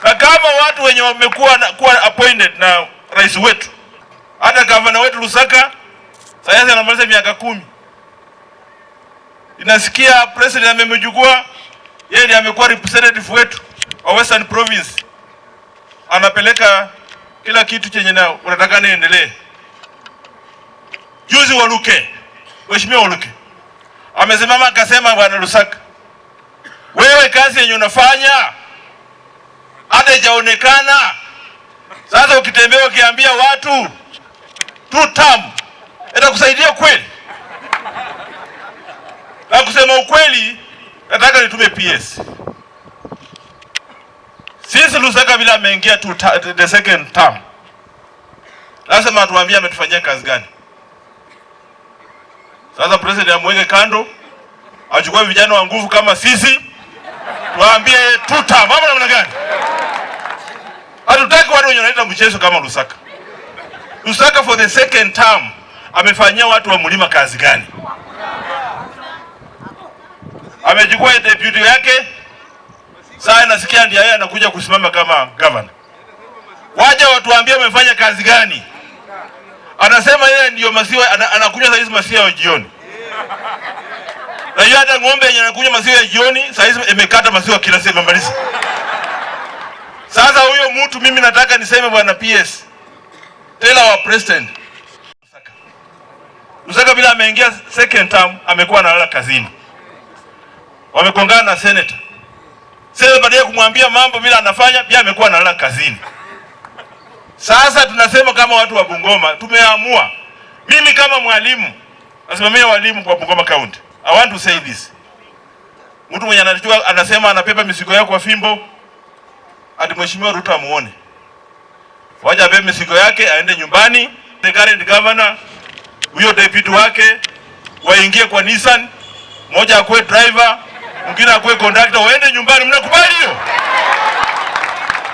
Na kama watu wenye wamekuwa appointed na rais wetu, hata gavana wetu Lusaka sasa anamaliza miaka 10. Inasikia president amemjukua, yeye ndiye amekuwa representative wetu wa Western Province. Anapeleka kila kitu chenye na unataka niendelee. Juzi Waluke, Mheshimiwa Waluke amesimama akasema, bwana Lusaka, wewe kazi yenye unafanya hata haijaonekana. Sasa ukitembea ukiambia watu 2 term itakusaidia kweli? Na kusema ukweli, nataka nitume PS. Sisi Lusaka bila ameingia the second term, lazima atuambie ametufanyia kazi gani. Sasa president amweke kando, achukue vijana wa nguvu kama sisi, tuambie 2 term. Hapo namna gani? Hatutaki watu wenye wanaita mchezo kama Lusaka. Lusaka for the second term amefanyia watu wa mlima kazi gani? Amechukua deputy yake, sasa nasikia ndiye yeye anakuja kusimama kama governor. Waje watuambie amefanya kazi gani? Anasema yeye ndio maziwa anakunywa saa hizi maziwa ya jioni. Na yeye hata ng'ombe yenye anakunywa maziwa ya jioni saa hizi imekata maziwa kila siku mbalizi. Sasa huyo mtu mimi nataka niseme, bwana PS, tell our president Lusaka bila ameingia second term amekuwa analala kazini. Wamekongana na senator. Sasa baada ya kumwambia mambo bila anafanya, pia amekuwa analala kazini. Sasa tunasema kama watu wa Bungoma tumeamua, mimi kama mwalimu nasimamia walimu kwa Bungoma County, I want to say this. Mtu mwenye anajua anasema anapepa mizigo yako kwa fimbo, ati Mheshimiwa Ruto amuone. Waje apepe mizigo yake aende nyumbani, the current governor, huyo deputy wake waingie kwa Nissan, mmoja akue driver, mwingine akue conductor, waende nyumbani. Mnakubali hiyo?